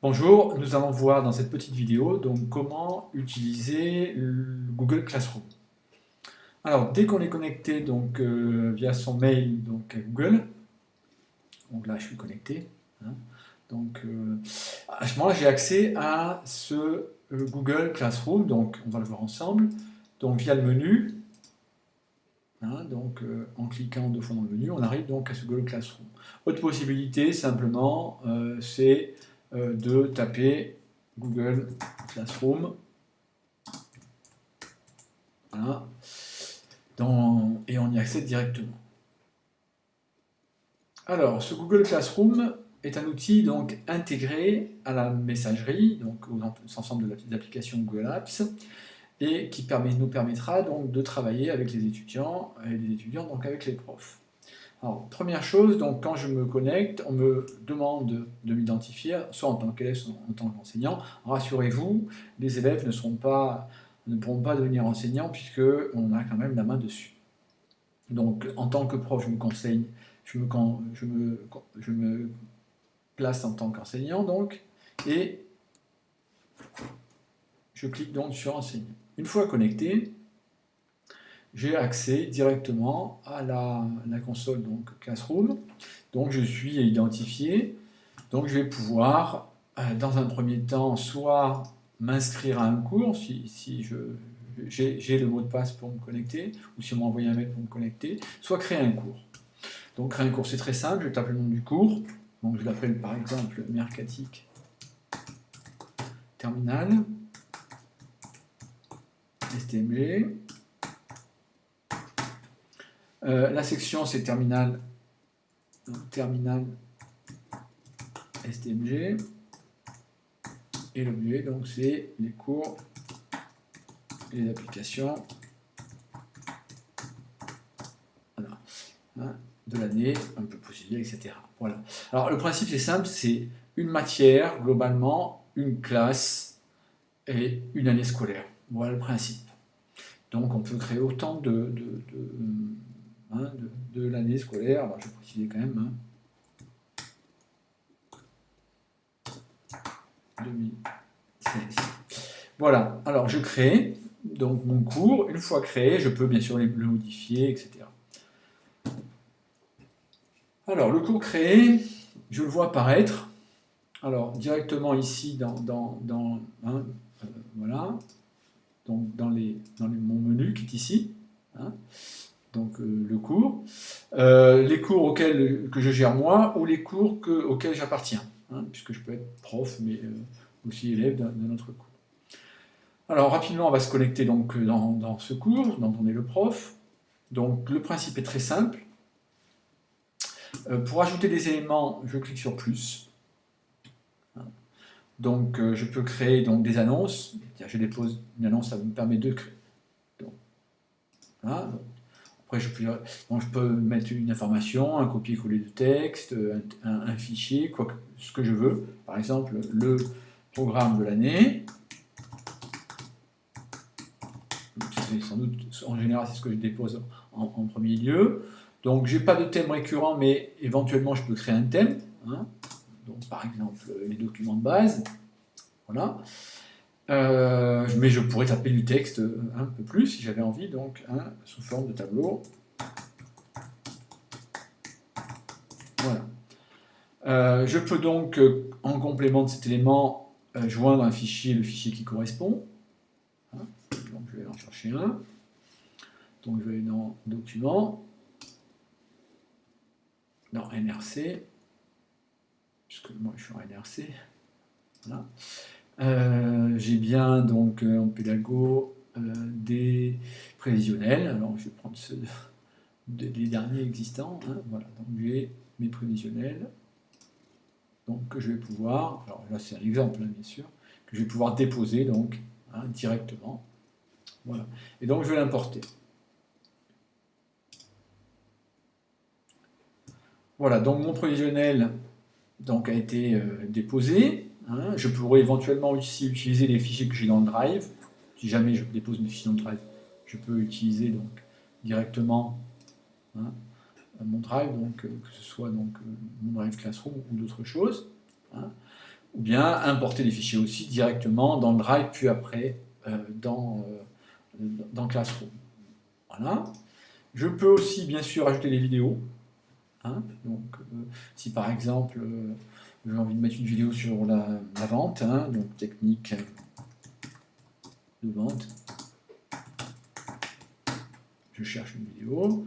Bonjour, nous allons voir dans cette petite vidéo donc comment utiliser le Google Classroom. Alors dès qu'on est connecté donc via son mail donc à Google, donc là je suis connecté, hein, donc à ce moment-là j'ai accès à ce Google Classroom, donc on va le voir ensemble, donc via le menu, hein, donc en cliquant deux fois dans le menu, on arrive donc à ce Google Classroom. Autre possibilité simplement c'est de taper Google Classroom. Voilà. Et on y accède directement. Alors, ce Google Classroom est un outil donc intégré à la messagerie, donc aux ensemble des applications Google Apps, et qui nous permettra donc de travailler avec les étudiants et les étudiants donc avec les profs. Alors, première chose, donc quand je me connecte, on me demande de m'identifier, soit en tant qu'élève, soit en tant qu'enseignant. Rassurez-vous, les élèves ne pourront pas devenir enseignants puisqu'on a quand même la main dessus. Donc, en tant que prof, je me place en tant qu'enseignant, donc, et je clique donc sur Enseigner. Une fois connecté, j'ai accès directement à la console donc Classroom. Donc, je suis identifié. Donc, je vais pouvoir, dans un premier temps, soit m'inscrire à un cours, si j'ai le mot de passe pour me connecter, ou si on m'a envoyé un mail pour me connecter, soit créer un cours. Donc créer un cours, c'est très simple, je tape le nom du cours, donc je l'appelle par exemple Mercatique Terminal, STMG. La section c'est Terminal, Terminal STMG, et l'objet donc c'est les cours et les applications. Voilà. Hein, de l'année, un peu possible, etc. Voilà. Alors le principe c'est simple, c'est une matière, globalement, une classe et une année scolaire. Voilà le principe. Donc on peut créer autant de l'année scolaire, alors je vais préciser quand même, 2016. Voilà, alors je crée donc mon cours, une fois créé, je peux bien sûr le modifier, etc. Alors le cours créé, je le vois apparaître, alors directement ici voilà, donc dans mon menu qui est ici, hein, donc le cours, les cours que je gère moi ou les cours auxquels j'appartiens, hein, puisque je peux être prof mais aussi élève d'un autre cours. Alors rapidement on va se connecter donc dans ce cours dont on est le prof. Donc le principe est très simple. Pour ajouter des éléments, je clique sur plus. Donc je peux créer donc, des annonces. Je dépose une annonce, ça me permet de créer. Donc, voilà. Après, je peux mettre une information, un copier-coller de texte, un fichier, ce que je veux. Par exemple, le programme de l'année. Sans doute, en général, c'est ce que je dépose en premier lieu. Donc, je n'ai pas de thème récurrent, mais éventuellement, je peux créer un thème. Hein. Donc, par exemple, les documents de base. Voilà. Mais je pourrais taper du texte un peu plus si j'avais envie, donc sous forme de tableau. Voilà. Je peux donc, en complément de cet élément, joindre un fichier, le fichier qui correspond. Hein. Donc je vais en chercher un. Donc je vais aller dans Documents, dans NRC, puisque moi je suis en NRC. Voilà. J'ai bien donc en pédago des prévisionnels. Alors je vais prendre les derniers existants. Hein. Voilà. Donc j'ai mes prévisionnels. Donc que je vais pouvoir, alors là c'est un exemple hein, bien sûr, que je vais pouvoir déposer donc directement. Voilà. Et donc je vais l'importer. Voilà, donc mon prévisionnel donc, a été déposé. Hein. Je pourrais éventuellement aussi utiliser les fichiers que j'ai dans le Drive. Si jamais je dépose mes fichiers dans le Drive, je peux utiliser donc directement mon Drive, donc, que ce soit donc, mon Drive Classroom ou d'autres choses. Hein. ou bien importer les fichiers aussi directement dans le Drive, puis après dans Classroom. Voilà. Je peux aussi, bien sûr, ajouter des vidéos. Hein. Donc, si par exemple, j'ai envie de mettre une vidéo sur la vente, hein, donc technique de vente, je cherche une vidéo.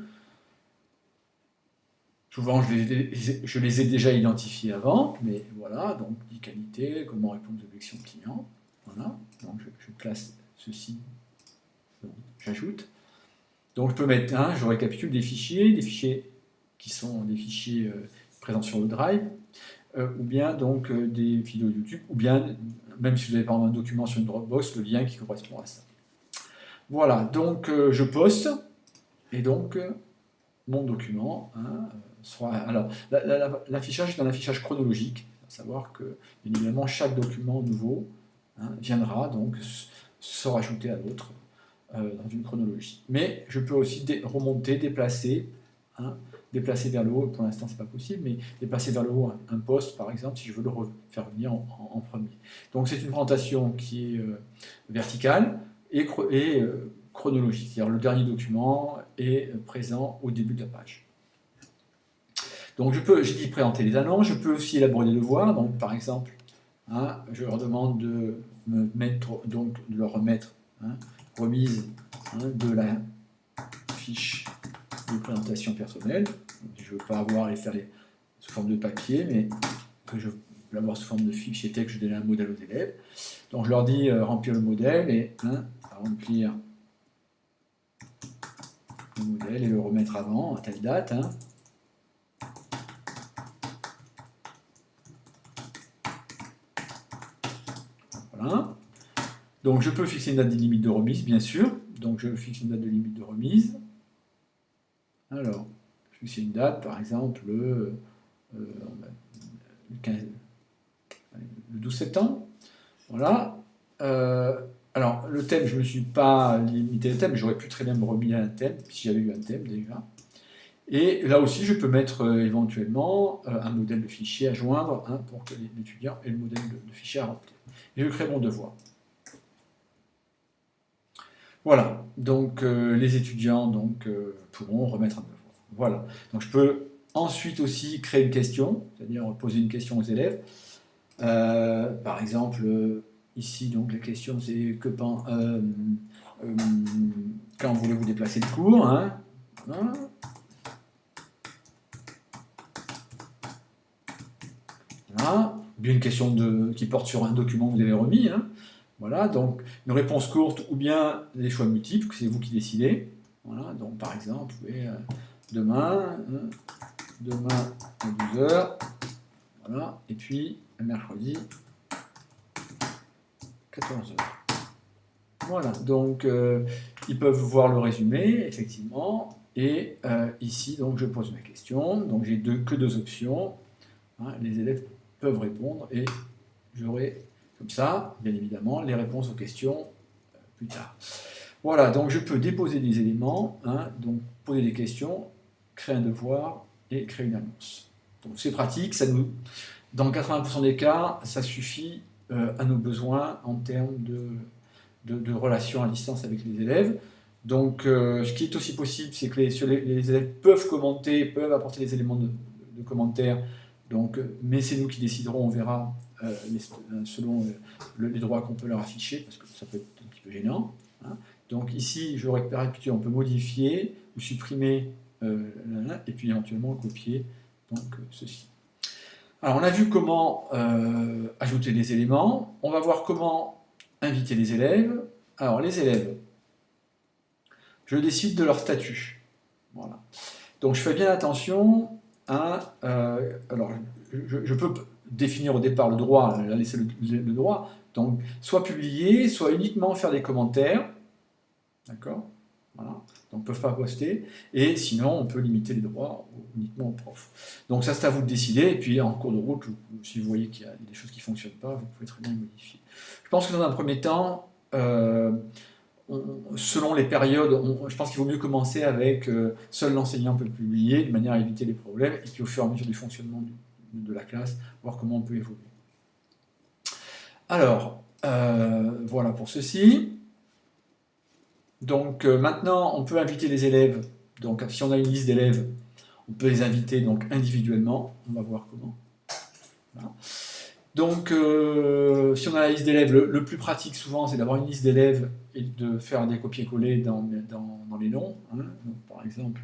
Souvent, je les ai déjà identifiés avant, mais voilà, donc dit qualité, comment répondre aux objections clients. Voilà, donc je place ceci, j'ajoute. Donc je peux mettre je récapitule des fichiers qui sont des fichiers présents sur le Drive, ou bien donc des vidéos YouTube, ou bien, même si vous avez par exemple un document sur une Dropbox, le lien qui correspond à ça. Voilà, donc je poste, et donc mon document sera... Alors, l'affichage est un affichage chronologique, à savoir que, bien évidemment, chaque document nouveau viendra donc se rajouter à l'autre dans une chronologie. Mais je peux aussi remonter, déplacer vers le haut, pour l'instant c'est pas possible, mais déplacer vers le haut un poste par exemple si je veux le faire venir en premier. Donc c'est une présentation qui est verticale et chronologique, c'est-à-dire le dernier document est présent au début de la page. Donc j'ai dit présenter les annonces, je peux aussi élaborer des devoirs, donc par exemple, je leur demande de leur remettre remise de la fiche de présentation personnelle. Je ne veux pas avoir les faire sous forme de papier, mais que je veux l'avoir sous forme de fichier texte, je donne un modèle aux élèves. Donc je leur dis remplir le modèle et remplir le modèle et le remettre avant, à telle date. Voilà. Donc je peux fixer une date de limite de remise, bien sûr. Donc je fixe une date de limite de remise. Alors, je fixe une date, par exemple, le 12 septembre. Voilà. Alors, le thème, je ne me suis pas limité au thème, mais j'aurais pu très bien me remis à un thème, si j'avais eu un thème déjà. Et là aussi, je peux mettre éventuellement un modèle de fichier à joindre pour que l'étudiant ait le modèle de fichier à remplir. Et je crée mon devoir. Voilà, donc les étudiants pourront remettre un devoir. Voilà, donc je peux ensuite aussi créer une question, c'est-à-dire poser une question aux élèves. Par exemple, ici, donc la question c'est quand voulez-vous déplacer le cours voilà. Voilà. Bien une question qui porte sur un document que vous avez remis. Voilà, donc une réponse courte ou bien des choix multiples, c'est vous qui décidez. Voilà, donc par exemple, vous pouvez demain à 12h, voilà, et puis mercredi 14h. Voilà, donc ils peuvent voir le résumé, effectivement, et ici, donc je pose ma question, donc j'ai que deux options, les élèves peuvent répondre, et j'aurai comme ça, bien évidemment, les réponses aux questions plus tard. Voilà, donc je peux déposer des éléments, donc poser des questions, créer un devoir et créer une annonce. Donc c'est pratique, dans 80% des cas, ça suffit à nos besoins en termes de relations à distance avec les élèves. Donc ce qui est aussi possible, c'est que les élèves peuvent commenter, peuvent apporter des éléments de commentaires, mais c'est nous qui déciderons, on verra, selon les droits qu'on peut leur afficher, parce que ça peut être un petit peu gênant. Donc ici, je récapitule, on peut modifier ou supprimer, et puis éventuellement copier ceci. Alors on a vu comment ajouter des éléments, on va voir comment inviter les élèves. Alors les élèves, je décide de leur statut. Voilà. Donc je fais bien attention à... alors je peux définir au départ le droit, laisser le droit, donc soit publier, soit uniquement faire des commentaires, d'accord, voilà, donc ils ne peuvent pas poster, et sinon on peut limiter les droits uniquement au prof. Donc ça c'est à vous de décider, et puis en cours de route, si vous voyez qu'il y a des choses qui ne fonctionnent pas, vous pouvez très bien les modifier. Je pense que dans un premier temps, selon les périodes, je pense qu'il vaut mieux commencer avec seul l'enseignant peut publier, de manière à éviter les problèmes, et puis au fur et à mesure du fonctionnement de la classe, voir comment on peut évoluer. Alors, voilà pour ceci. Donc maintenant, on peut inviter les élèves. Donc si on a une liste d'élèves, on peut les inviter donc individuellement. On va voir comment. Voilà. Donc si on a la liste d'élèves, le plus pratique souvent, c'est d'avoir une liste d'élèves et de faire des copier-coller dans les noms. Hein. Donc, par exemple,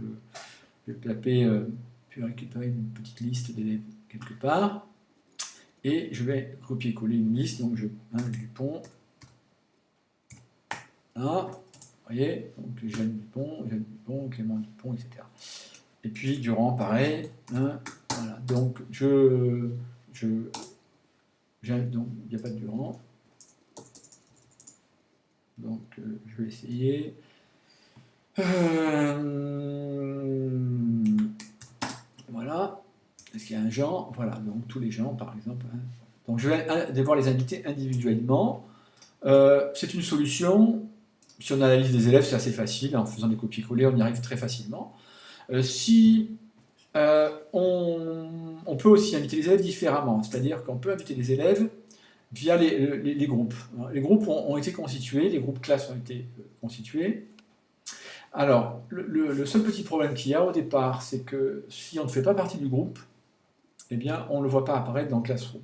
je vais taper, puis récupérer une petite liste d'élèves quelque part. Et je vais copier-coller une liste. Donc Dupont. Là. Vous voyez, donc Jeanne Dupont, Clément Dupont, etc. Et puis Durand, pareil. Hein, voilà. Donc donc il n'y a pas de Durand. Donc je vais essayer. Voilà. Est-ce qu'il y a un Jean? Voilà, donc tous les gens, par exemple. Hein. Donc je vais devoir les inviter individuellement. C'est une solution. Si on a la liste des élèves, c'est assez facile. En faisant des copier-coller, on y arrive très facilement. On peut aussi inviter les élèves différemment. C'est-à-dire qu'on peut inviter les élèves via les groupes. Les groupes ont été constitués, les groupes classes ont été constitués. Alors, le seul petit problème qu'il y a au départ, c'est que si on ne fait pas partie du groupe, eh bien, on ne le voit pas apparaître dans Classroom.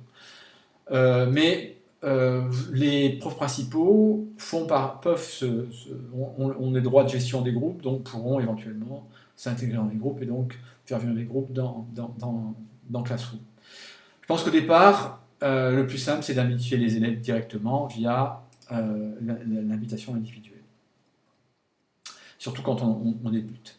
Les profs principaux ont des droits de gestion des groupes, donc pourront éventuellement s'intégrer dans les groupes et donc faire venir les groupes dans Classroom. Je pense qu'au départ, le plus simple, c'est d'inviter les élèves directement via l'invitation individuelle. Surtout quand on débute.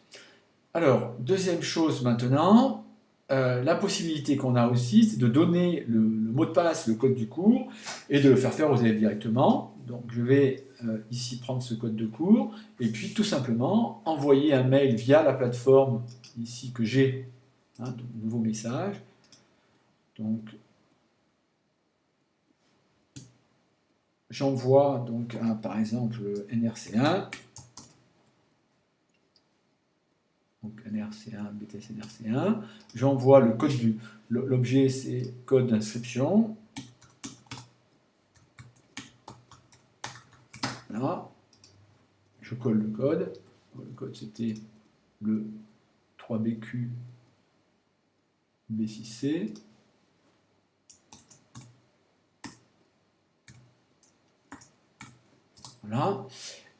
Alors, deuxième chose maintenant, la possibilité qu'on a aussi, c'est de donner le mot de passe, le code du cours, et de le faire aux élèves directement. Donc je vais ici prendre ce code de cours, et puis tout simplement envoyer un mail via la plateforme ici que j'ai, donc nouveau message. Donc j'envoie donc par exemple NRC1. Donc NRC1, BTS NRC1. J'envoie le code l'objet, c'est code d'inscription. Voilà. Je colle le code. Le code, c'était le 3BQ B6C. Voilà.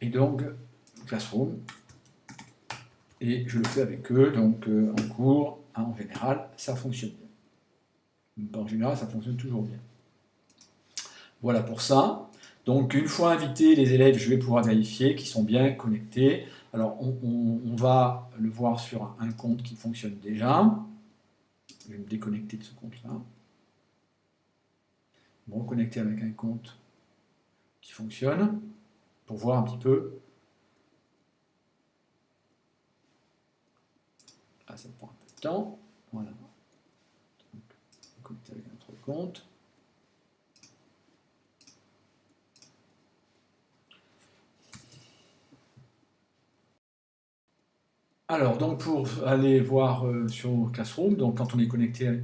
Et donc, Classroom. Et je le fais avec eux, donc en cours, en général, ça fonctionne bien. En général, ça fonctionne toujours bien. Voilà pour ça. Donc, une fois invités, les élèves, je vais pouvoir vérifier qu'ils sont bien connectés. Alors, on va le voir sur un compte qui fonctionne déjà. Je vais me déconnecter de ce compte-là. Me reconnecter avec un compte qui fonctionne pour voir un petit peu. Ah, ça prend un peu de temps. Voilà. Donc, connecter avec un autre compte. Alors, donc pour aller voir sur Classroom, donc quand on est connecté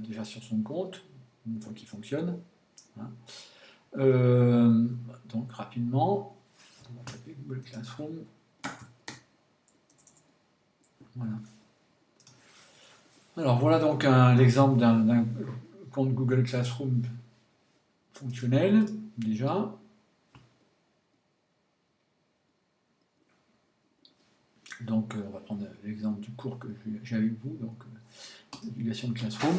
déjà sur son compte, une fois qu'il fonctionne, hein, donc rapidement, on va taper Google Classroom. Voilà. Alors voilà donc l'exemple d'un compte Google Classroom fonctionnel, déjà. Donc on va prendre l'exemple du cours que j'ai avec vous, donc navigation de Classroom.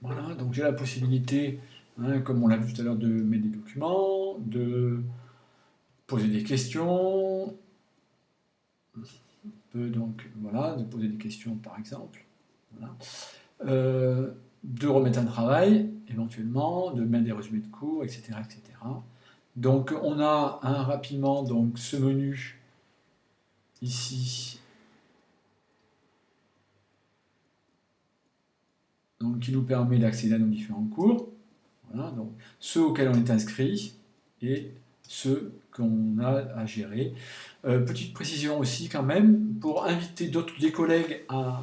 Voilà, donc j'ai la possibilité, hein, comme on l'a vu tout à l'heure, de mettre des documents, de poser des questions. On peut donc, voilà, de poser des questions par exemple. Voilà. De remettre un travail, éventuellement, de mettre des résumés de cours, etc., etc. Donc on a rapidement donc, ce menu ici, donc, qui nous permet d'accéder à nos différents cours. Voilà, donc ceux auxquels on est inscrit et ceux qu'on a à gérer. Petite précision aussi quand même, pour inviter des collègues à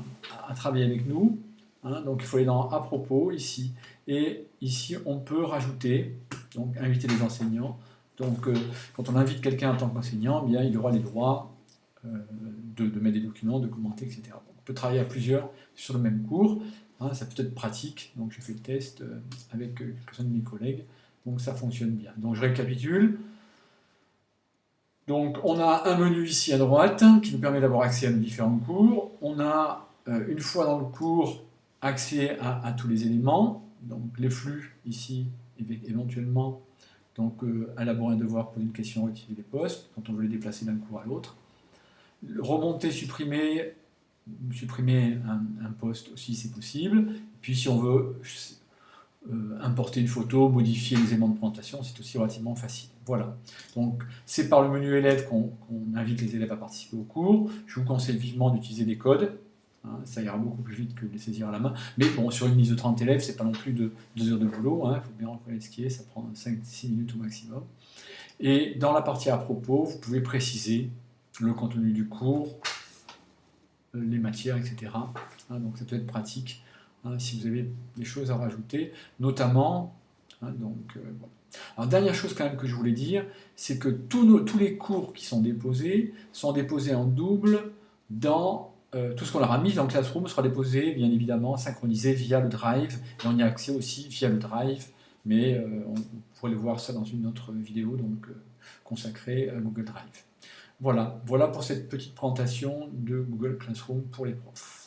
travailler avec nous, hein, donc il faut aller dans « À propos » ici, et ici on peut rajouter donc inviter les enseignants. Donc quand on invite quelqu'un en tant qu'enseignant, bien il aura les droits de mettre des documents, de commenter, etc. Donc, on peut travailler à plusieurs sur le même cours, hein, ça peut être pratique, donc j'ai fait le test avec quelques-uns de mes collègues, donc ça fonctionne bien. Donc je récapitule. Donc on a un menu ici à droite qui nous permet d'avoir accès à nos différents cours. On a, une fois dans le cours, accès à tous les éléments, donc les flux ici, éventuellement, donc élaborer un devoir, poser une question, utiliser les postes, quand on veut les déplacer d'un cours à l'autre. Remonter, supprimer un poste aussi, c'est possible. Puis si on veut importer une photo, modifier les éléments de présentation, c'est aussi relativement facile. Voilà. Donc c'est par le menu élève qu'on invite les élèves à participer au cours. Je vous conseille vivement d'utiliser des codes. Hein, ça ira beaucoup plus vite que de les saisir à la main. Mais bon, sur une liste de 30 élèves, c'est pas non plus 2 heures de boulot. Il faut bien reconnaître ce qui est, ça prend 5-6 minutes au maximum. Et dans la partie à propos, vous pouvez préciser le contenu du cours, les matières, etc. Hein, donc ça peut être pratique hein, si vous avez des choses à rajouter, notamment. Hein, donc, bon. Alors dernière chose quand même que je voulais dire, c'est que tous les cours qui sont déposés en double dans tout ce qu'on leur a mis dans Classroom sera déposé bien évidemment synchronisé via le Drive, et on y a accès aussi via le Drive, mais on pourrait le voir ça dans une autre vidéo donc consacrée à Google Drive. Voilà pour cette petite présentation de Google Classroom pour les profs.